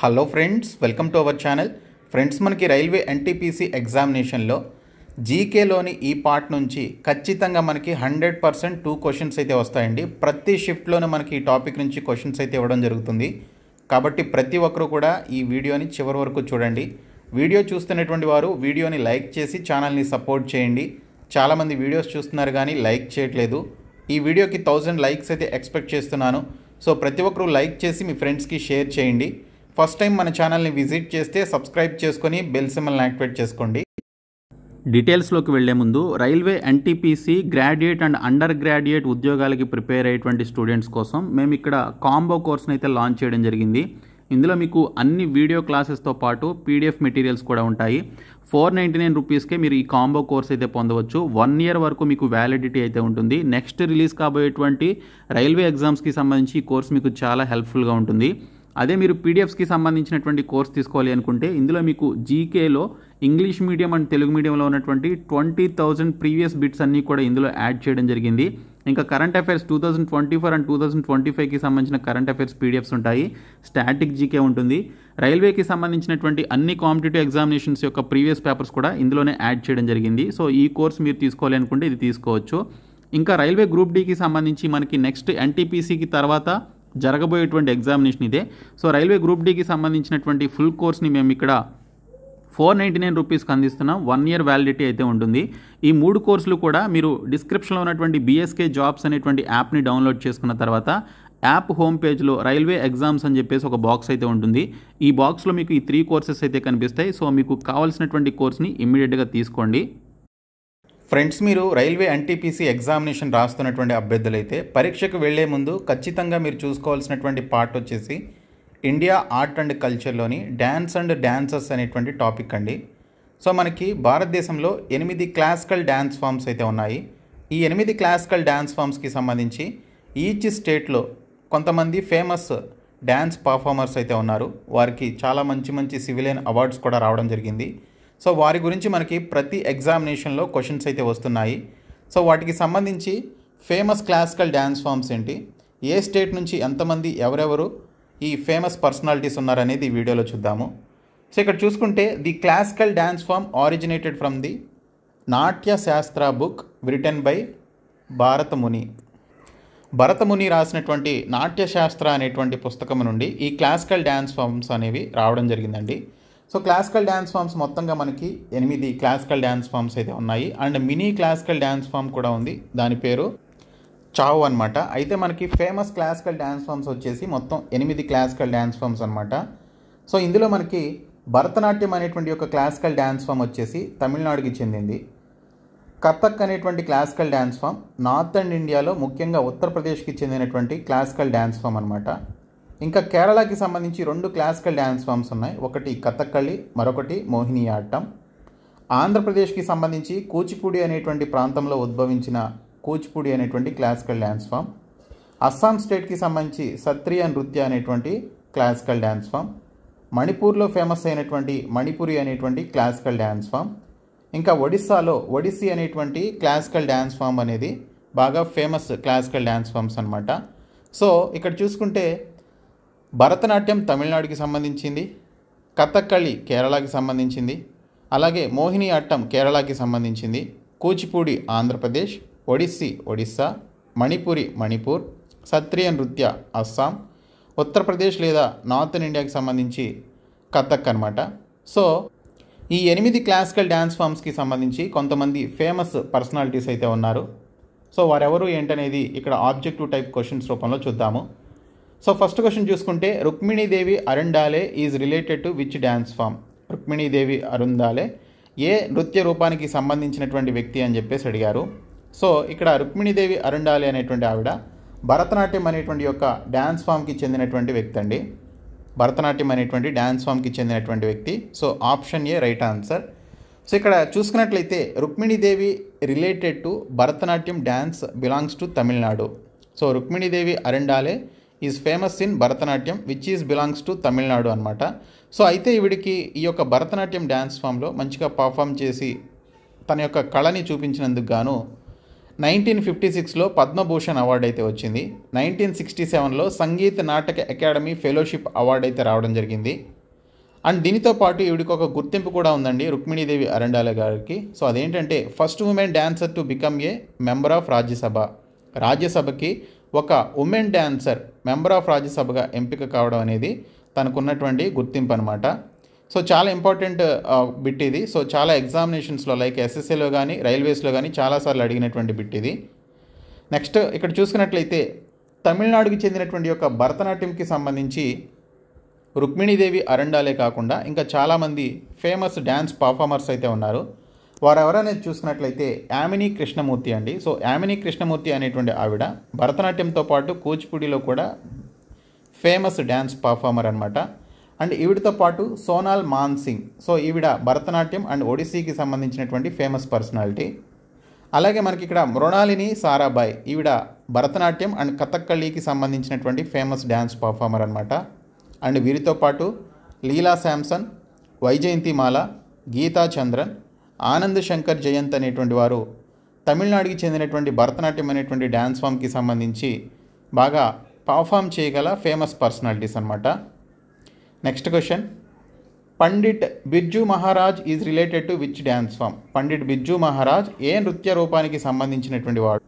Hello friends, welcome to our channel. Friends, మనకి railway NTPC ఎగ్జామినేషన్లో జీకేలోని ఈ పార్ట్ నుంచి ఖచ్చితంగా మనకి 100% 2 క్వశ్చన్స్ అయితే వస్తాయండి. ప్రతి షిఫ్ట్లోనే మనకి ఈ టాపిక్ నుంచి క్వశ్చన్స్ అయితే ఇవ్వడం జరుగుతుంది. కాబట్టి ప్రతి ఒక్కరు కూడా ఈ వీడియోని చివరి వరకు చూడండి. వీడియో చూస్తున్నటువంటి వారు వీడియోని లైక్ చేసి ఛానల్ని సపోర్ట్ చేయండి. చాలామంది వీడియోస్ చూస్తున్నారు కానీ లైక్ చేయట్లేదు. ఈ వీడియోకి 1000 లైక్స్ అయితే ఎక్స్పెక్ట్ చేస్తున్నాను. సో ప్రతి ఒక్కరు లైక్ చేసి మీ ఫ్రెండ్స్కి షేర్ చేయండి. ఫస్ట్ టైం మన ఛానల్ని విజిట్ చేస్తే సబ్స్క్రైబ్ చేసుకొని బెల్ సింబల్ని యాక్టివేట్ చేసుకోండి. డీటెయిల్స్లోకి వెళ్లే ముందు, railway NTPC graduate and under graduate ఉద్యోగాలకి ప్రిపేర్ అయ్యేటువంటి స్టూడెంట్స్ కోసం మేము ఇక్కడ కాంబో కోర్స్ని అయితే లాంచ్ చేయడం జరిగింది. ఇందులో మీకు అన్ని వీడియో క్లాసెస్తో పాటు పీడిఎఫ్ మెటీరియల్స్ కూడా ఉంటాయి. 499 రూపీస్కే మీరు ఈ కాంబో కోర్స్ అయితే పొందవచ్చు. 1 ఇయర్ వరకు మీకు వ్యాలిడిటీ అయితే ఉంటుంది. నెక్స్ట్ రిలీజ్ కాబోయేటువంటి రైల్వే ఎగ్జామ్స్కి సంబంధించి ఈ కోర్స్ మీకు చాలా హెల్ప్ఫుల్గా ఉంటుంది. అదే మీరు పీడిఎఫ్స్కి సంబంధించినటువంటి కోర్స్ తీసుకోవాలి అనుకుంటే ఇందులో మీకు జీకేలో ఇంగ్లీష్ మీడియం అండ్ తెలుగు మీడియంలో ఉన్నటువంటి 20,000 ప్రీవియస్ బిట్స్ అన్నీ కూడా ఇందులో యాడ్ చేయడం జరిగింది. ఇంకా కరెంట్ అఫైర్స్ 2024 అండ్ 2025కి సంబంధించిన కరెంట్ అఫైర్స్ పీడిఎఫ్స్ ఉంటాయి. స్టాటిక్ జీకే ఉంటుంది. రైల్వేకి సంబంధించినటువంటి అన్ని కాంపిటేటివ్ ఎగ్జామినేషన్స్ యొక్క ప్రీవియస్ పేపర్స్ కూడా ఇందులోనే యాడ్ చేయడం జరిగింది. సో ఈ కోర్స్ మీరు తీసుకోవాలి అనుకుంటే ఇది తీసుకోవచ్చు. ఇంకా రైల్వే గ్రూప్ డీకి సంబంధించి మనకి నెక్స్ట్ ఎన్టీపీసీకి తర్వాత జరగబోయేటువంటి ఎగ్జామినేషన్ ఇదే. సో రైల్వే గ్రూప్ డీకి సంబంధించినటువంటి ఫుల్ కోర్స్ని మేము ఇక్కడ 499 రూపీస్కి అందిస్తున్నాం. 1 ఇయర్ వ్యాలిడిటీ అయితే ఉంటుంది. ఈ 3 కోర్సులు కూడా మీరు డిస్క్రిప్షన్లో ఉన్నటువంటి బీఎస్కే జాబ్స్ అనేటువంటి యాప్ని డౌన్లోడ్ చేసుకున్న తర్వాత యాప్ హోమ్ పేజ్లో రైల్వే ఎగ్జామ్స్ అని చెప్పేసి ఒక బాక్స్ అయితే ఉంటుంది. ఈ బాక్స్లో మీకు ఈ 3 కోర్సెస్ అయితే కనిపిస్తాయి. సో మీకు కావాల్సినటువంటి కోర్స్ని ఇమ్మీడియట్గా తీసుకోండి. ఫ్రెండ్స్, మీరు రైల్వే ఎన్టీపీసీ ఎగ్జామినేషన్ రాస్తున్నటువంటి అభ్యర్థులైతే పరీక్షకు వెళ్లే ముందు ఖచ్చితంగా మీరు చూసుకోవాల్సినటువంటి పార్ట్ వచ్చేసి ఇండియా ఆర్ట్ అండ్ కల్చర్లోని డ్యాన్స్ అండ్ డాన్సర్స్ అనేటువంటి టాపిక్ అండి. సో మనకి భారతదేశంలో 8 క్లాసికల్ డ్యాన్స్ ఫామ్స్ అయితే ఉన్నాయి. ఈ 8 క్లాసికల్ డ్యాన్స్ ఫామ్స్కి సంబంధించి ఈచ్ స్టేట్లో కొంతమంది ఫేమస్ డ్యాన్స్ పర్ఫార్మర్స్ అయితే ఉన్నారు. వారికి చాలా మంచి సివిలియన్ అవార్డ్స్ కూడా రావడం జరిగింది. సో వారి గురించి మనకి ప్రతి ఎగ్జామినేషన్లో క్వశ్చన్స్ అయితే వస్తున్నాయి. సో వాటికి సంబంధించి ఫేమస్ క్లాసికల్ డ్యాన్స్ ఫామ్స్ ఏంటి, ఏ స్టేట్ నుంచి ఎంతమంది ఎవరెవరు ఈ ఫేమస్ పర్సనాలిటీస్ ఉన్నారనేది ఈ వీడియోలో చూద్దాము. సో ఇక్కడ చూసుకుంటే the classical dance form originated from the Natya Shastra book written by Bharatamuni. Bharatamuni రాసినటువంటి నాట్యశాస్త్ర అనేటువంటి పుస్తకం నుండి ఈ క్లాసికల్ డ్యాన్స్ ఫామ్స్ అనేవి రావడం జరిగిందండి. సో క్లాసికల్ డ్యాన్స్ ఫామ్స్ మొత్తంగా మనకి 8 క్లాసికల్ డ్యాన్స్ ఫామ్స్ అయితే ఉన్నాయి. And mini classical dance form కూడా ఉంది, దాని పేరు చావ్ అనమాట. అయితే మనకి ఫేమస్ క్లాసికల్ డ్యాన్స్ ఫామ్స్ వచ్చేసి మొత్తం 8 క్లాసికల్ డ్యాన్స్ ఫామ్స్ అనమాట. సో ఇందులో మనకి భరతనాట్యం అనేటువంటి ఒక క్లాసికల్ డ్యాన్స్ ఫామ్ వచ్చేసి తమిళనాడుకి చెందింది. కథక్ అనేటువంటి క్లాసికల్ డ్యాన్స్ ఫామ్ నార్థన్ ఇండియాలో ముఖ్యంగా ఉత్తరప్రదేశ్కి చెందినటువంటి క్లాసికల్ డ్యాన్స్ ఫామ్ అనమాట. ఇంకా కేరళకి సంబంధించి 2 క్లాసికల్ డ్యాన్స్ ఫామ్స్ ఉన్నాయి. ఒకటి కథక్కళి, మరొకటి మోహినియాట్టం. ఆంధ్రప్రదేశ్కి సంబంధించి కూచిపూడి అనేటువంటి ప్రాంతంలో ఉద్భవించిన కూచిపూడి అనేటువంటి క్లాసికల్ డ్యాన్స్ ఫామ్. అస్సాం స్టేట్కి సంబంధించి సత్రియ నృత్య అనేటువంటి క్లాసికల్ డ్యాన్స్ ఫామ్. మణిపూర్లో ఫేమస్ అయినటువంటి మణిపురి అనేటువంటి క్లాసికల్ డ్యాన్స్ ఫామ్. ఇంకా ఒడిస్సాలో ఒడిస్సీ అనేటువంటి క్లాసికల్ డ్యాన్స్ ఫామ్ అనేది బాగా ఫేమస్ క్లాసికల్ డ్యాన్స్ ఫామ్స్ అనమాట. సో ఇక్కడ చూసుకుంటే భరతనాట్యం తమిళనాడుకి సంబంధించింది, కథక్కళి కేరళకి సంబంధించింది, అలాగే మోహిని అట్టం కేరళకి సంబంధించింది, కూచిపూడి ఆంధ్రప్రదేశ్, ఒడిస్సీ ఒడిస్సా, మణిపురి మణిపూర్, సత్రియ నృత్య అస్సాం, ఉత్తరప్రదేశ్ లేదా నార్థన్ ఇండియాకి సంబంధించి కథక్ అనమాట. సో ఈ 8 క్లాసికల్ డ్యాన్స్ ఫామ్స్కి సంబంధించి కొంతమంది ఫేమస్ పర్సనాలిటీస్ అయితే ఉన్నారు. సో వారెవరు ఏంటనేది ఇక్కడ ఆబ్జెక్టివ్ టైప్ క్వశ్చన్స్ రూపంలో చూద్దాము. సో ఫస్ట్ క్వశ్చన్ చూసుకుంటే Rukmini Devi Arundale is related to which dance form. Rukmini Devi Arundale ఏ నృత్య రూపానికి సంబంధించినటువంటి వ్యక్తి అని చెప్పేసి అడిగారు. సో ఇక్కడ రుక్మిణీదేవి అరుండాలే అనేటువంటి ఆవిడ భరతనాట్యం అనేటువంటి యొక్క డ్యాన్స్ ఫామ్కి చెందినటువంటి వ్యక్తి అండి. భరతనాట్యం అనేటువంటి డ్యాన్స్ ఫామ్కి చెందినటువంటి వ్యక్తి. So option A right answer. So ఇక్కడ చూసుకున్నట్లయితే Rukmini Devi related to Bharatanatyam dance belongs to Tamil Nadu. So Rukmini Devi Arundale is famous in Bharatanatyam which is belongs to Tamil Nadu అనమాట. సో అయితే ఈవిడికి ఈ యొక్క భరతనాట్యం డ్యాన్స్ ఫామ్లో మంచిగా పర్ఫామ్ చేసి తన యొక్క కళని చూపించినందుకు గాను 1956లో పద్మభూషణ్ అవార్డు అయితే వచ్చింది. 1967లో Sangeet Natak academy fellowship award అయితే రావడం జరిగింది. అండ్ దీనితో పాటు ఈవిడికి ఒక గుర్తింపు కూడా ఉందండి రుక్మిణీదేవి అరండాలే గారికి. సో అదేంటంటే first women dancer to become a member of Rajya Sabha. రాజ్యసభకి ఒక ఉమెన్ డాన్సర్ మెంబర్ ఆఫ్ రాజ్యసభగా ఎంపిక కావడం అనేది తనకున్నటువంటి గుర్తింపు అనమాట. సో చాలా ఇంపార్టెంట్ బిట్ ఇది. సో చాలా ఎగ్జామినేషన్స్లో లైక్ ఎస్ఎస్ఏలో కానీ రైల్వేస్లో కానీ చాలాసార్లు అడిగినటువంటి బిట్ ఇది. నెక్స్ట్ ఇక్కడ చూసుకున్నట్లయితే తమిళనాడుకి చెందినటువంటి యొక్క భరతనాట్యంకి సంబంధించి రుక్మిణీదేవి అరండాలే కాకుండా ఇంకా చాలామంది ఫేమస్ డ్యాన్స్ పర్ఫార్మర్స్ అయితే ఉన్నారు. వారు ఎవరనేది చూసుకున్నట్లయితే యామిని కృష్ణమూర్తి అండి. సో యామిని కృష్ణమూర్తి అనేటువంటి ఆవిడ భరతనాట్యంతో పాటు కూచిపూడిలో కూడా ఫేమస్ డ్యాన్స్ పర్ఫార్మర్ అనమాట. అండ్ ఈవిడతో పాటు సోనాల్ మాన్సింగ్. సో ఈవిడ భరతనాట్యం అండ్ ఒడిస్సీకి సంబంధించినటువంటి ఫేమస్ పర్సనాలిటీ. అలాగే మనకి ఇక్కడ మృణాలిని సారాభాయ్. ఈవిడ భరతనాట్యం అండ్ కథక్కళికి సంబంధించినటువంటి ఫేమస్ డ్యాన్స్ పర్ఫార్మర్ అనమాట. అండ్ వీరితో పాటు లీలా శాంసన్, వైజయంతిమాల, గీతా చంద్రన్, ఆనంద్ శంకర్ జయంత్ అనేటువంటి వారు తమిళనాడుకి చెందినటువంటి భరతనాట్యం అనేటువంటి డ్యాన్స్ ఫామ్కి సంబంధించి బాగా పర్ఫామ్ చేయగల ఫేమస్ పర్సనాలిటీస్ అనమాట. Next question, Pandit Birju Maharaj is related to which dance form. Pandit Birju Maharaj ఏ నృత్య రూపానికి సంబంధించినటువంటి వాడు?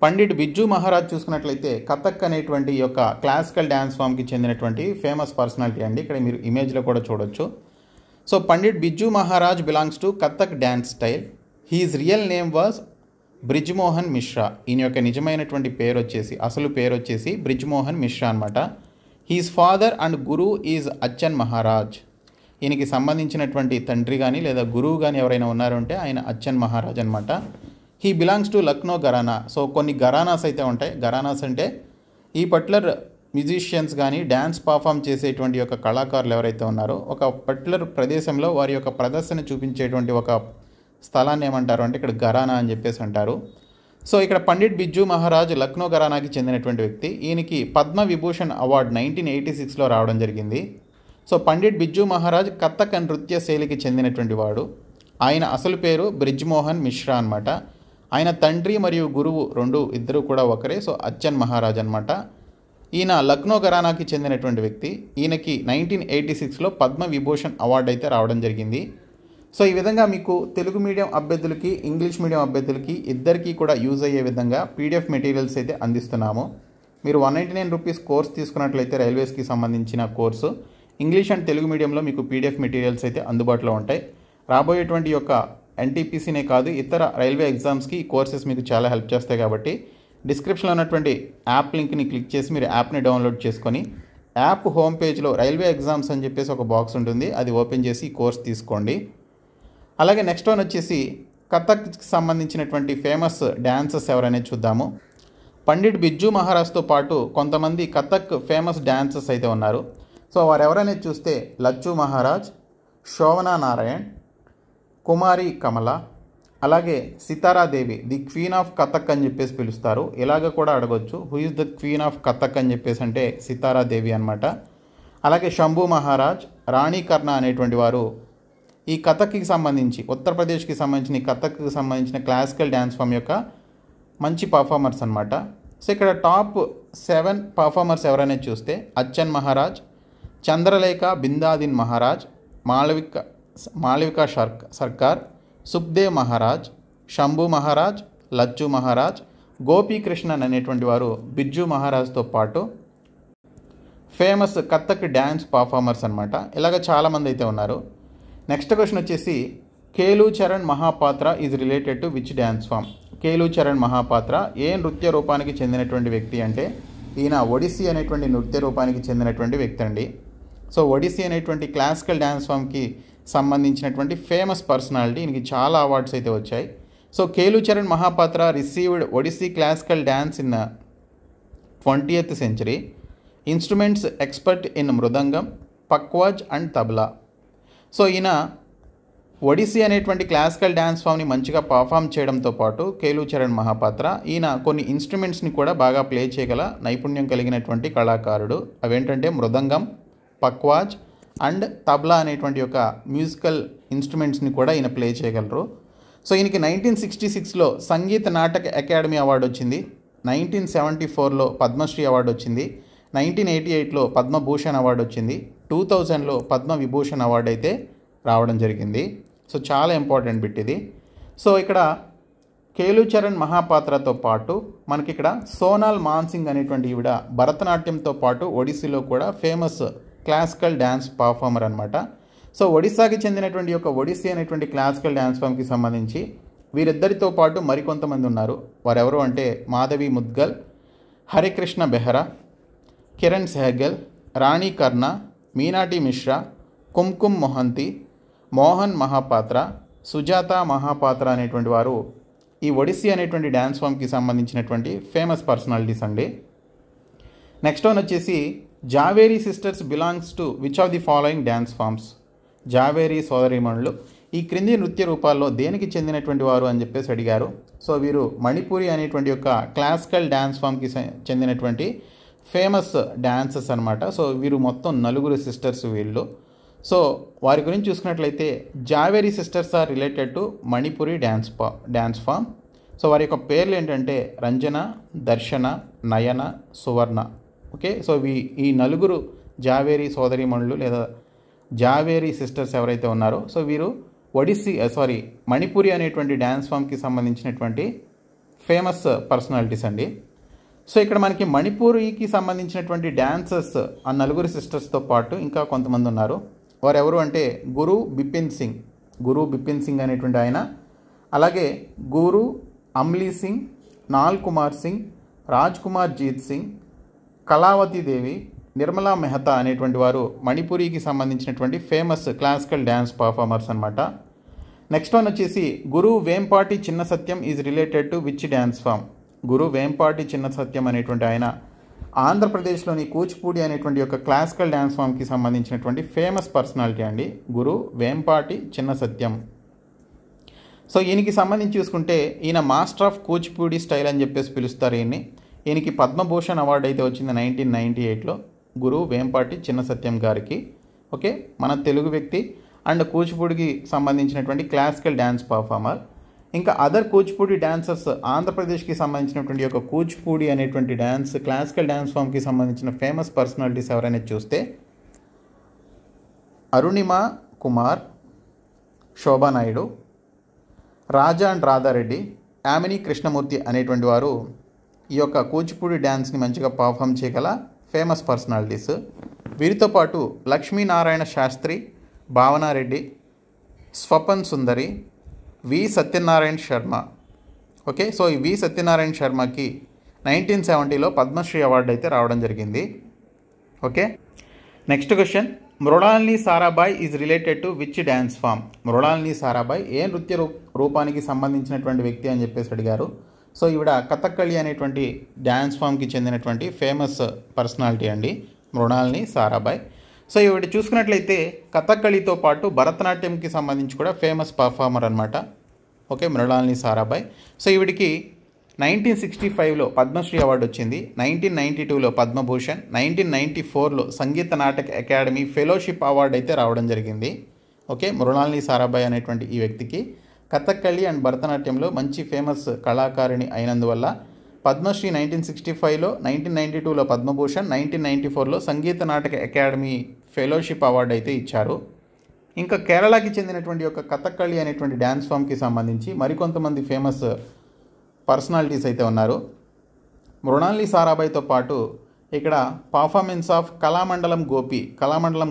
పండిట్ బిర్జూ మహారాజ్ చూసుకున్నట్లయితే కథక్ అనేటువంటి యొక్క క్లాసికల్ డ్యాన్స్ ఫామ్కి చెందినటువంటి ఫేమస్ పర్సనాలిటీ అండి. ఇక్కడ మీరు ఇమేజ్లో కూడా చూడొచ్చు. So Pandit Birju Maharaj belongs to Kathak dance style. His real name was Brijmohan Mishra. ఈయన యొక్క నిజమైనటువంటి పేరు వచ్చేసి అసలు పేరు వచ్చేసి బ్రిజ్మోహన్ మిశ్రా అనమాట. His father and guru is Achhan Maharaj. ఈయనకి సంబంధించినటువంటి తండ్రి కానీ లేదా గురువు కానీ ఎవరైనా ఉన్నారంటే అంటే ఆయన అచ్చన్ మహారాజ్ అనమాట. He belongs to Lucknow Gharana. So కొన్ని ఘరానాస్ అయితే ఉంటాయి. ఘరానాస్ అంటే ఈ పర్టికులర్ మ్యూజిషియన్స్ కానీ డ్యాన్స్ పర్ఫామ్ చేసేటువంటి యొక్క కళాకారులు ఎవరైతే ఉన్నారో ఒక పర్టికులర్ ప్రదేశంలో వారి యొక్క ప్రదర్శన చూపించేటువంటి ఒక స్థలాన్ని ఏమంటారు అంటే ఇక్కడ ఘరానా అని చెప్పేసి అంటారు. సో ఇక్కడ పండిట్ బిర్జూ మహారాజ్ లక్నో ఘరానాకి చెందినటువంటి వ్యక్తి. ఈయనకి పద్మ విభూషణ్ అవార్డు 1986లో రావడం జరిగింది. సో పండిట్ బిర్జూ మహారాజ్ కథక్ నృత్య శైలికి చెందినటువంటి వాడు. ఆయన అసలు పేరు బ్రిజ్మోహన్ మిశ్రా అనమాట. ఆయన తండ్రి మరియు గురువు ఇద్దరు కూడా ఒకరే. సో అచ్చన్ మహారాజ్ అనమాట. ఈయన లక్నో ఘరానాకి చెందినటువంటి వ్యక్తి. ఈయనకి 1986లో పద్మ విభూషణ్ అవార్డు అయితే రావడం జరిగింది. సో ఈ విధంగా మీకు తెలుగు మీడియం అభ్యర్థులకి ఇంగ్లీష్ మీడియం అభ్యర్థులకి ఇద్దరికీ కూడా యూజ్ అయ్యే విధంగా పీడిఎఫ్ మెటీరియల్స్ అయితే అందిస్తున్నాము. మీరు 199 రూపీస్ కోర్స్ తీసుకున్నట్లయితే రైల్వేస్కి సంబంధించిన కోర్సు ఇంగ్లీష్ అండ్ తెలుగు మీడియంలో మీకు పీడిఎఫ్ మెటీరియల్స్ అయితే అందుబాటులో ఉంటాయి. రాబోయేటువంటి యొక్క ఎన్టీపీసీనే కాదు ఇతర రైల్వే ఎగ్జామ్స్కి ఈ కోర్సెస్ మీకు చాలా హెల్ప్ చేస్తాయి. కాబట్టి డిస్క్రిప్షన్లో ఉన్నటువంటి యాప్ లింక్ని క్లిక్ చేసి మీరు యాప్ని డౌన్లోడ్ చేసుకొని యాప్ హోమ్ పేజ్లో రైల్వే ఎగ్జామ్స్ అని చెప్పేసి ఒక బాక్స్ ఉంటుంది. అది ఓపెన్ చేసి ఈ కోర్స్ తీసుకోండి. అలాగే నెక్స్ట్ వన్ వచ్చేసి కథక్కి సంబంధించినటువంటి ఫేమస్ డ్యాన్సర్స్ ఎవరనేది చూద్దాము. పండిట్ బిర్జూ మహారాజ్తో పాటు కొంతమంది కథక్ ఫేమస్ డ్యాన్సర్స్ అయితే ఉన్నారు. సో వారు ఎవరనేది చూస్తే లచ్చు మహారాజ్, శోభనా నారాయణ్, కుమారి కమల, అలాగే సితారాదేవి ది క్వీన్ ఆఫ్ కథక్ అని చెప్పేసి పిలుస్తారు. ఇలాగ కూడా అడగొచ్చు who is the queen of Kathak అని చెప్పేసి అంటే సితారాదేవి అనమాట. అలాగే శంభు మహారాజ్, రాణి కర్ణ అనేటువంటి వారు ఈ కథక్కి సంబంధించి ఉత్తరప్రదేశ్కి సంబంధించిన ఈ కథక్కి సంబంధించిన క్లాసికల్ డ్యాన్స్ ఫామ్ యొక్క మంచి పర్ఫార్మర్స్ అనమాట. సో ఇక్కడ టాప్ 7 పర్ఫార్మర్స్ ఎవరనేది చూస్తే అచ్చన్ మహారాజ్, చంద్రలేఖ బిందాదిన్ మహారాజ్, మాళవిక సర్కార్, సుఖ్దేవ్ మహారాజ్, శంభు మహారాజ్, లచ్చు మహారాజ్, గోపీకృష్ణన్ అనేటువంటి వారు బిర్జూ మహారాజ్తో పాటు ఫేమస్ కథక్ డ్యాన్స్ పర్ఫార్మర్స్ అనమాట. ఇలాగ చాలామంది అయితే ఉన్నారు. నెక్స్ట్ క్వశ్చన్ వచ్చేసి Kelu Charan Mahapatra is related to which dance form. Kelu Charan Mahapatra ఏ నృత్య రూపానికి చెందినటువంటి వ్యక్తి అంటే ఈయన ఒడిస్సీ అనేటువంటి నృత్య రూపానికి చెందినటువంటి వ్యక్తి అండి. సో ఒడిస్సీ అనేటువంటి క్లాసికల్ డ్యాన్స్ ఫామ్కి సంబంధించినటువంటి ఫేమస్ పర్సనాలిటీ. ఈయనకి చాలా అవార్డ్స్ అయితే వచ్చాయి. So Kelu Charan Mahapatra received Odissi classical dance in 20th century. Instruments expert in mridangam, pakhawaj and tabla. So ఈయన ఒడిస్సీ అనేటువంటి క్లాసికల్ డ్యాన్స్ ఫామ్ని మంచిగా పర్ఫామ్ చేయడంతో పాటు కేలు చరణ్ మహాపాత్ర ఈయన కొన్ని ఇన్స్ట్రుమెంట్స్ని కూడా బాగా ప్లే చేయగల నైపుణ్యం కలిగినటువంటి కళాకారుడు. అవేంటంటే మృదంగం, పక్వాజ్ అండ్ తబలా అనేటువంటి యొక్క మ్యూజికల్ ఇన్స్ట్రుమెంట్స్ని కూడా ఈయన ప్లే చేయగలరు. సో ఈయనకి 1966లో సంగీత నాటక అకాడమీ అవార్డు వచ్చింది, 1974లో పద్మశ్రీ అవార్డు వచ్చింది, 1988లో పద్మభూషణ్ అవార్డు వచ్చింది, 2000లో పద్మవిభూషణ్ అవార్డు అయితే రావడం జరిగింది. సో చాలా ఇంపార్టెంట్ బిట్ ఇది. సో ఇక్కడ కేలుచరణ్ మహాపాత్రతో పాటు మనకి ఇక్కడ సోనాల్ మాన్సింగ్ అనేటువంటి ఈవిడ భరతనాట్యంతో పాటు ఒడిస్సీలో కూడా ఫేమస్ క్లాసికల్ డ్యాన్స్ పర్ఫార్మర్ అనమాట. సో ఒడిస్సాకి చెందినటువంటి యొక్క ఒడిస్సీ అనేటువంటి క్లాసికల్ డ్యాన్స్ ఫామ్కి సంబంధించి వీరిద్దరితో పాటు మరికొంతమంది ఉన్నారు. వారెవరు అంటే మాధవి ముద్గల్, హరికృష్ణ బెహ్రా, కిరణ్ సెహగల్, రాణి కర్ణ, మీనాటి మిశ్రా, కుంకుమ్ మొహంతి, మోహన్ మహాపాత్ర, సుజాత మహాపాత్ర అనేటువంటి వారు ఈ ఒడిస్సీ అనేటువంటి డ్యాన్స్ ఫామ్కి సంబంధించినటువంటి ఫేమస్ పర్సనాలిటీస్ అండి. నెక్స్ట్ వన్ వచ్చేసి Jhaveri sisters belongs to which of the following dance forms. Jhaveri సోదరీమణులు ఈ క్రింది నృత్య రూపాల్లో దేనికి చెందినటువంటి వారు అని చెప్పేసి అడిగారు. సో వీరు మణిపూరి అనేటువంటి యొక్క క్లాసికల్ డ్యాన్స్ ఫామ్కి చెందినటువంటి ఫేమస్ డ్యాన్సెస్ అనమాట. సో వీరు మొత్తం 4 సిస్టర్స్ వీళ్ళు. సో వారి గురించి చూసుకున్నట్లయితే Jhaveri sisters are related to Manipuri dance form. So వారి యొక్క పేర్లు ఏంటంటే రంజన, దర్శన, నయన, సువర్ణ. ఓకే, సో ఈ 4 జావేరీ సోదరీమణులు లేదా జావేరీ సిస్టర్స్ ఎవరైతే ఉన్నారో సో వీరు మణిపురి అనేటువంటి డ్యాన్స్ ఫామ్కి సంబంధించినటువంటి ఫేమస్ పర్సనాలిటీస్ అండి. సో ఇక్కడ మనకి మణిపూరికి సంబంధించినటువంటి డ్యాన్సర్స్ ఆ 4 సిస్టర్స్తో పాటు ఇంకా కొంతమంది ఉన్నారు. వారు ఎవరు అంటే గురు బిపిన్ సింగ్ అనేటువంటి ఆయన, అలాగే గురు అమ్లీ సింగ్, నాల్ కుమార్ సింగ్, రాజ్ కుమార్ జీత్ సింగ్, కళావతి దేవి, నిర్మలా మెహతా అనేటువంటి వారు మణిపూరికి సంబంధించినటువంటి ఫేమస్ క్లాసికల్ డ్యాన్స్ పర్ఫార్మర్స్ అనమాట. నెక్స్ట్ వన్ వచ్చేసి Guru Vempati Chinna Satyam is related to which dance form. Guru Vempati Chinna Satyam అనేటువంటి ఆయన ఆంధ్రప్రదేశ్లోని కూచిపూడి అనేటువంటి యొక్క క్లాసికల్ డ్యాన్స్ ఫామ్కి సంబంధించినటువంటి ఫేమస్ పర్సనాలిటీ అండి గురు వేంపాటి చిన్న సత్యం. సో ఈయనకి సంబంధించి చూసుకుంటే ఈయన మాస్టర్ ఆఫ్ కూచిపూడి స్టైల్ అని చెప్పేసి పిలుస్తారు ఈయనకి పద్మభూషణ్ అవార్డు అయితే వచ్చింది 1998లో గురు వేంపాటి చిన్న సత్యం గారికి. ఓకే, మన తెలుగు వ్యక్తి అండ్ కూచిపూడికి సంబంధించినటువంటి క్లాసికల్ డ్యాన్స్ పర్ఫార్మర్. ఇంకా అదర్ కూచిపూడి డాన్సర్స్ ఆంధ్రప్రదేశ్కి సంబంధించినటువంటి యొక్క కూచిపూడి అనేటువంటి క్లాసికల్ డ్యాన్స్ ఫామ్కి సంబంధించిన ఫేమస్ పర్సనాలిటీస్ ఎవరైనా చూస్తే అరుణిమ కుమార్, శోభా నాయుడు, రాజా అండ్ రాధారెడ్డి, యామిని కృష్ణమూర్తి అనేటువంటి వారు ఈ యొక్క కూచిపూడి డ్యాన్స్ని మంచిగా పర్ఫామ్ చేయగల ఫేమస్ పర్సనాలిటీస్. వీరితో పాటు Lakshminarayana Shastri, Bhavana Reddy, Swapan Sundari, V Satyanarayana Sharma. Okay, so ఈ వి సత్యనారాయణ శర్మకి 1970లో పద్మశ్రీ అవార్డు అయితే రావడం జరిగింది. Okay, next question Mrinalini Sarabhai is related to which dance form. Mrinalini Sarabhai ఏ నృత్య రూపానికి సంబంధించినటువంటి వ్యక్తి అని చెప్పేసి అడిగారు. సో ఈవిడ కథక్కళి అనేటువంటి డ్యాన్స్ ఫామ్కి చెందినటువంటి ఫేమస్ పర్సనాలిటీ అండి మృణాలిని సారాభాయ్. సో ఈవిడ చూసుకున్నట్లయితే కథక్కళితో పాటు భరతనాట్యంకి సంబంధించి కూడా ఫేమస్ పర్ఫార్మర్ అనమాట. ఓకే, మృణాలిని సారాభాయ్. సో ఈవిడికి 1965లో పద్మశ్రీ అవార్డు వచ్చింది, 1992లో Padma Bhushan, 1994లో Sangeet Natak academy fellowship award అయితే రావడం జరిగింది. ఓకే, మృణాలిని సారాభాయ్ అనేటువంటి ఈ వ్యక్తికి కథక్కళి అండ్ భరతనాట్యంలో మంచి famous కళాకారిణి అయినందువల్ల Padmashri 1965లో, 1992లో Padma Bhushan, 1994లో Sangeet Natak academy fellowship award అయితే ఇచ్చారు. ఇంకా కేరళకి చెందినటువంటి యొక్క కథక్కళి అనేటువంటి డ్యాన్స్ ఫామ్కి సంబంధించి మరికొంతమంది ఫేమస్ పర్సనాలిటీస్ అయితే ఉన్నారు. మృణాలిని సారాభాయ్తో పాటు ఇక్కడ పర్ఫార్మెన్స్ ఆఫ్ కళామండలం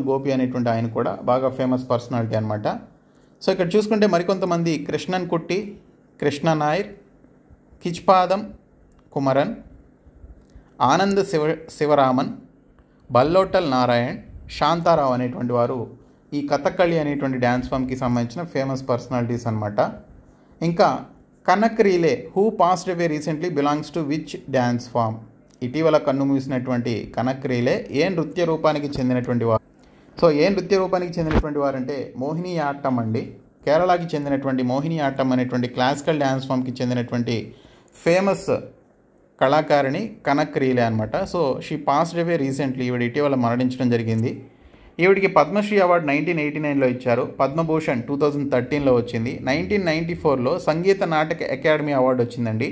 గోపి అనేటువంటి ఆయన కూడా బాగా ఫేమస్ పర్సనాలిటీ అనమాట. సో ఇక్కడ చూసుకుంటే మరికొంతమంది కృష్ణన్ కుట్టి, కృష్ణ నాయర్, కిచ్పాదం కుమరన్, ఆనంద్ శివరామన్, బల్లోటల్ నారాయణ్, శాంతారావు అనేటువంటి వారు ఈ కథక్కళి అనేటువంటి డ్యాన్స్ ఫామ్కి సంబంధించిన ఫేమస్ పర్సనాలిటీస్ అనమాట. ఇంకా Kanak Rele who passed away recently belongs to which dance form. ఇటీవల కన్ను మూసినటువంటి కనక్ రీలే ఏ నృత్య రూపానికి చెందినటువంటి వారు. సో ఏ నృత్య రూపానికి చెందినటువంటి వారంటే మోహిని ఆట్టం అండి. కేరళకి చెందినటువంటి మోహిని ఆట్టం అనేటువంటి క్లాసికల్ డ్యాన్స్ ఫామ్కి చెందినటువంటి ఫేమస్ కళాకారిణి కనక్ రీలే అనమాట. So she passed away recently, ఈవిడ ఇటీవల మరణించడం జరిగింది. ఈవిడికి పద్మశ్రీ అవార్డు 1989లో ఇచ్చారు, పద్మభూషణ్ 2013లో వచ్చింది, 1994లో సంగీత నాటక అకాడమీ అవార్డు వచ్చిందండి.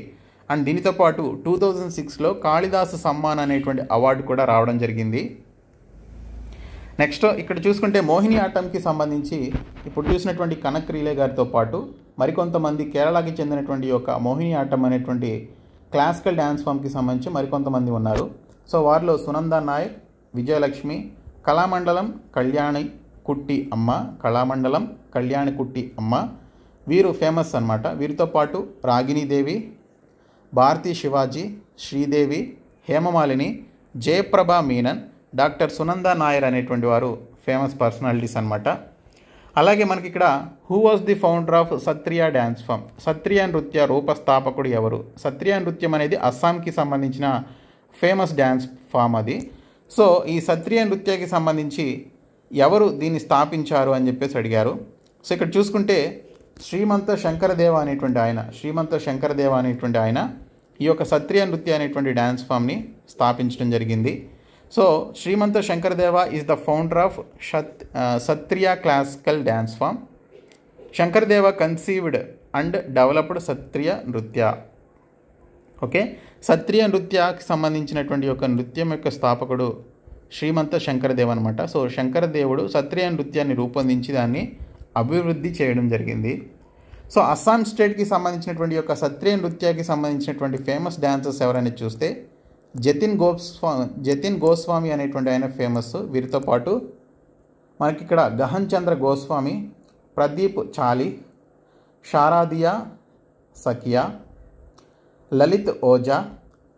అండ్ దీనితో పాటు 2006లో కాళిదాసు సమ్మాన్ అనేటువంటి అవార్డు కూడా రావడం జరిగింది. నెక్స్ట్ ఇక్కడ చూసుకుంటే మోహిని ఆటంకి సంబంధించి ఇప్పుడు చూసినటువంటి కనక్ రీలే గారితో పాటు మరికొంతమంది కేరళకి చెందినటువంటి యొక్క మోహిని ఆటం అనేటువంటి క్లాసికల్ డ్యాన్స్ ఫామ్కి సంబంధించి మరికొంతమంది ఉన్నారు. సో వారిలో సునంద నాయక్, విజయలక్ష్మి, కళామండలం కళ్యాణి కుట్టి అమ్మ, కళామండలం కళ్యాణి కుట్టి అమ్మ వీరు ఫేమస్ అన్నమాట. వీరితో పాటు రాగిణీదేవి, భారతీ శివాజీ, శ్రీదేవి, హేమమాలిని, జయప్రభ మీనన్, డాక్టర్ సునంద నాయర్ అనేటువంటి వారు ఫేమస్ పర్సనాలిటీస్ అన్నమాట. అలాగే మనకి ఇక్కడ who was the founder of Sattriya dance form, Sattriya నృత్య రూపస్థాపకుడు ఎవరు? సత్రియా నృత్యం అనేది అస్సాంకి సంబంధించిన ఫేమస్ డ్యాన్స్ ఫామ్ అది. సో ఈ సత్రియా నృత్యకి సంబంధించి ఎవరు దీన్ని స్థాపించారు అని చెప్పేసి అడిగారు. సో ఇక్కడ చూసుకుంటే శ్రీమంత శంకరదేవ అనేటువంటి ఆయన ఈ యొక్క సత్రియా నృత్య అనేటువంటి డ్యాన్స్ ఫామ్ని స్థాపించడం జరిగింది. So Srimanta Sankardeva is the founder of Sattriya classical dance form. Sankardeva conceived and developed Sattriya నృత్య. ఓకే, సత్రియ నృత్యకి సంబంధించినటువంటి యొక్క నృత్యం యొక్క స్థాపకుడు శ్రీమంత శంకరదేవ్ అనమాట. సో శంకరదేవుడు సత్రియ నృత్యాన్ని రూపొందించి దాన్ని అభివృద్ధి చేయడం జరిగింది. సో అస్సాం స్టేట్కి సంబంధించినటువంటి యొక్క సత్రియ నృత్యానికి సంబంధించినటువంటి ఫేమస్ డాన్సర్స్ ఎవరైనా చూస్తే జతిన్ గోస్వామి అనేటువంటి ఆయన ఫేమస్. వీరితో పాటు మనకి ఇక్కడ గహన్ చంద్ర గోస్వామి, ప్రదీప్ చాలి, శారదియా సకియా, లలిత్ ఓజా,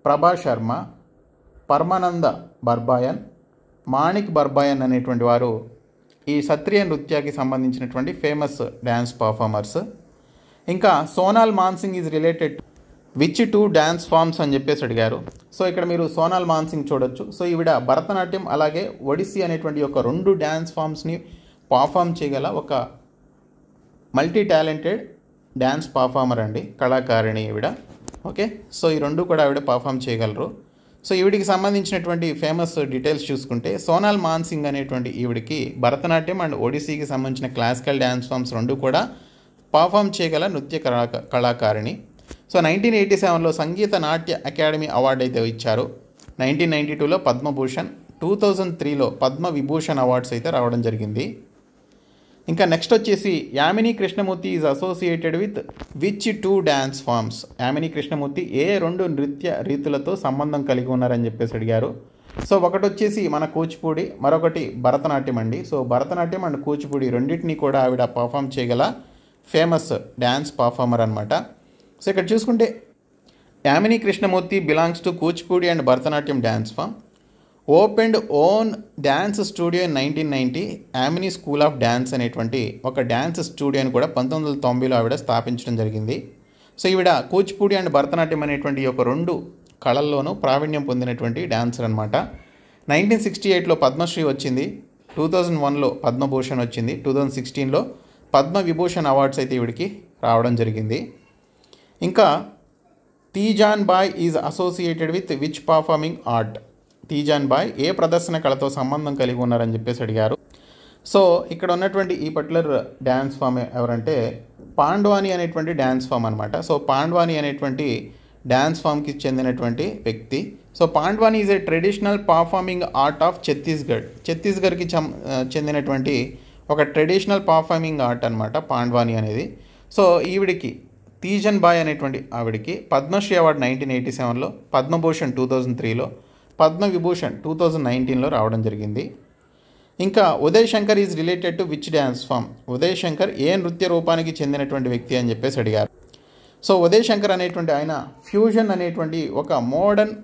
ప్రభా శర్మ, పరమానంద బర్బాయన్, మాణిక్ బర్బాయన్ అనేటువంటి వారు ఈ సత్రియ నృత్యానికి సంబంధించినటువంటి ఫేమస్ డ్యాన్స్ పర్ఫార్మర్స్. ఇంకా Sonal Mansingh is related which 2 dance forms అని చెప్పేసి అడిగారు. సో ఇక్కడ మీరు సోనాల్ మాన్సింగ్ చూడొచ్చు. సో ఈవిడ భరతనాట్యం అలాగే ఒడిస్సీ అనేటువంటి ఒక 2 డ్యాన్స్ ఫామ్స్ని పర్ఫామ్ చేయగల ఒక మల్టీ టాలెంటెడ్ డ్యాన్స్ పర్ఫార్మర్ అండి, కళాకారిణి ఈవిడ. ఓకే, సో ఈ 2 కూడా ఆవిడ పర్ఫామ్ చేయగలరు. సో ఈవిడికి సంబంధించినటువంటి ఫేమస్ డీటెయిల్స్ చూసుకుంటే సోనాల్ మాన్సింగ్ అనేటువంటి ఈవిడికి భరతనాట్యం అండ్ ఒడిస్సీకి సంబంధించిన క్లాసికల్ డ్యాన్స్ ఫామ్స్ 2 కూడా పర్ఫామ్ చేయగల నృత్య కళాకారిణి. సో 1987లో సంగీత నాట్య అకాడమీ అవార్డు అయితే ఇచ్చారు. 1992లో పద్మభూషణ్, 2003లో పద్మ విభూషణ్ అవార్డ్స్ అయితే రావడం జరిగింది. ఇంకా నెక్స్ట్ వచ్చేసి Yamini Krishnamurthy is associated with which 2 dance forms? Yamini Krishnamurthy ఏ 2 నృత్య రీతులతో సంబంధం కలిగి ఉన్నారని చెప్పేసి అడిగారు. సో ఒకటి వచ్చేసి మన కూచిపూడి, మరొకటి భరతనాట్యం అండి. సో భరతనాట్యం అండ్ కూచిపూడి రెండింటినీ కూడా ఆవిడ పర్ఫామ్ చేయగల ఫేమస్ డ్యాన్స్ పర్ఫార్మర్ అనమాట. సో ఇక్కడ చూసుకుంటే Yamini Krishnamurthy belongs to Kuchipudi and Bharatanatyam dance form. Opened own dance studio in 1990. Yamini school of dance అనేటువంటి ఒక డ్యాన్స్ స్టూడియోని కూడా 1990లో ఆవిడ స్థాపించడం జరిగింది. సో ఈవిడ కూచిపూడి అండ్ భరతనాట్యం అనేటువంటి ఒక 2 కళల్లోనూ ప్రావీణ్యం పొందినటువంటి డాన్సర్ అనమాట. 1968లో పద్మశ్రీ వచ్చింది, 2001లో పద్మభూషణ్ వచ్చింది, 2016లో పద్మ విభూషణ్ అవార్డ్స్ అయితే ఈవిడికి రావడం జరిగింది. ఇంకా Teejan Bai is associated with which performing art? Teejan Bai ఏ ప్రదర్శన కళతో సంబంధం కలిగి ఉన్నారని చెప్పేసి అడిగారు. సో ఇక్కడ ఉన్నటువంటి ఈ పర్టికులర్ డ్యాన్స్ ఫామ్ ఎవరంటే పాండ్వాని అనేటువంటి డ్యాన్స్ ఫామ్ అనమాట. సో పాండ్వాని అనేటువంటి డ్యాన్స్ ఫామ్కి చెందినటువంటి వ్యక్తి. So Pandwani is a traditional performing art of ఛత్తీస్గఢ్కి చెందినటువంటి ఒక ట్రెడిషనల్ పర్ఫార్మింగ్ ఆర్ట్ అనమాట పాండ్వాని అనేది. సో ఈవిడికి తీజన్ బాయ్ అనేటువంటి ఆవిడికి పద్మశ్రీ అవార్డు 1987లో, పద్మభూషణ్ 2003లో, పద్మ విభూషణ్ 2019లో రావడం జరిగింది. ఇంకా Uday Shankar is related to which dance form? Uday Shankar ఏ నృత్య రూపానికి చెందినటువంటి వ్యక్తి అని చెప్పేసి అడిగారు. సో ఉదయ్ శంకర్ అనేటువంటి ఆయన ఫ్యూజన్ అనేటువంటి ఒక మోడర్న్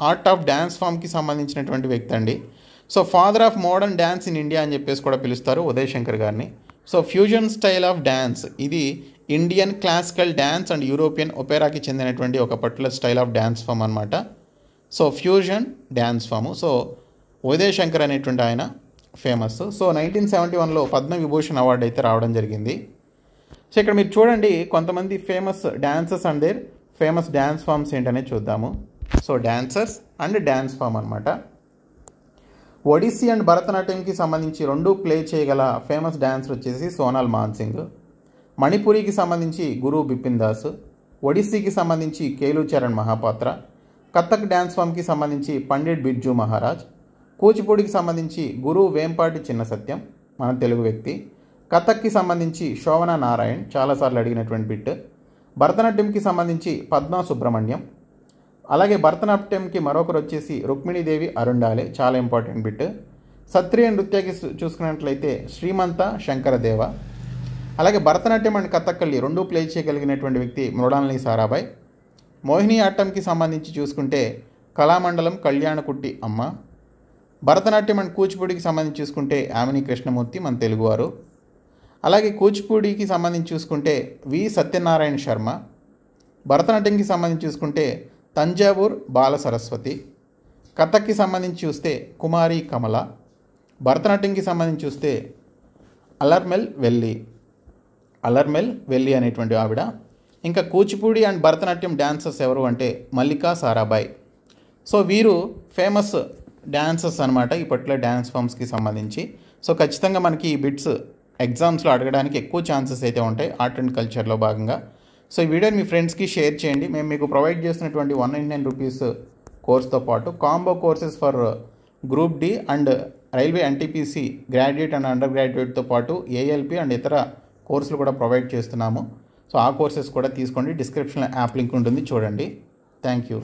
ఆర్ట్ ఆఫ్ డ్యాన్స్ ఫామ్కి సంబంధించినటువంటి వ్యక్తి అండి. So father of modern dance in India అని చెప్పేసి కూడా పిలుస్తారు ఉదయ్ శంకర్ గారిని. So fusion style of dance ఇది Indian classical dance and European ఒపేరాకి చెందినటువంటి ఒక particular style of dance form అనమాట. So fusion dance form. So Uday Shankar అనేటువంటి ఆయన ఫేమస్. సో 1971లో పద్మ విభూషణ్ అవార్డు అయితే రావడం జరిగింది. సో ఇక్కడ మీరు చూడండి కొంతమంది famous dancers and their famous dance forms ఏంటనే చూద్దాము. So dancers and dance form అనమాట. ఒడిస్సీ అండ్ భరతనాట్యంకి సంబంధించి రెండు ప్లే చేయగల ఫేమస్ డాన్సర్ వచ్చేసి సోనాల్ మాన్సింగ్. మణిపురికి సంబంధించి గురు బిపిన్ దాస్. ఒడిస్సీకి సంబంధించి కేలు చరణ్ మహాపాత్ర. కథక్ డ్యాన్స్ ఫామ్కి సంబంధించి పండిట్ బిర్జూ మహారాజ్. కూచిపూడికి సంబంధించి గురు వేంపాటి చిన్న సత్యం, మన తెలుగు వ్యక్తి. కథక్కి సంబంధించి శోభనా నారాయణ్, చాలాసార్లు అడిగినటువంటి బిట్. భరతనాట్యంకి సంబంధించి పద్మా సుబ్రహ్మణ్యం. అలాగే భరతనాట్యంకి మరొకరు వచ్చేసి రుక్మిణీదేవి అరుండాలే, చాలా ఇంపార్టెంట్ బిట్. సత్రియ నృత్యకి చూసుకున్నట్లయితే శ్రీమంత శంకరదేవ. అలాగే భరతనాట్యం అండ్ కథక్కళి రెండు ప్లే చేయగలిగినటువంటి వ్యక్తి మృడాల్ని సారాభాయ్. మోహిని ఆట్టంకి సంబంధించి చూసుకుంటే కళామండలం కళ్యాణకుట్టి అమ్మ. భరతనాట్యం అండ్ కూచిపూడికి సంబంధించి చూసుకుంటే యామిని కృష్ణమూర్తి, మన తెలుగువారు. అలాగే కూచిపూడికి సంబంధించి చూసుకుంటే వి సత్యనారాయణ శర్మ. భరతనాట్యంకి సంబంధించి చూసుకుంటే తంజావూర్ బాల సరస్వతి. కథక్కి సంబంధించి చూస్తే కుమారి కమల. భరతనాట్యంకి సంబంధించి చూస్తే అలర్మెల్ వెల్లి అనేటువంటి ఆవిడ. ఇంకా కూచిపూడి అండ్ భరతనాట్యం డాన్సర్స్ ఎవరు అంటే మల్లికా సారాభాయ్. సో వీరు ఫేమస్ డాన్సర్స్ అనమాట ఈ పర్టికులర్ డ్యాన్స్ ఫామ్స్కి సంబంధించి. సో ఖచ్చితంగా మనకి ఈ బిట్స్ ఎగ్జామ్స్లో అడగడానికి ఎక్కువ ఛాన్సెస్ అయితే ఉంటాయి ఆర్ట్ అండ్ కల్చర్లో భాగంగా. సో ఈ వీడియోని మీ ఫ్రెండ్స్కి షేర్ చేయండి. మేము మీకు ప్రొవైడ్ చేస్తున్నటువంటి 199 రూపీస్ కోర్స్తో పాటు combo courses for group D and railway NTPC graduate and under గ్రాడ్యుయేట్తో పాటు ఏఎల్పి అండ్ ఇతర కోర్సులు కూడా ప్రొవైడ్ చేస్తున్నాము. సో ఆ కోర్సెస్ కూడా తీసుకోండి. డిస్క్రిప్షన్లో యాప్ లింక్ ఉంటుంది, చూడండి. Thank you.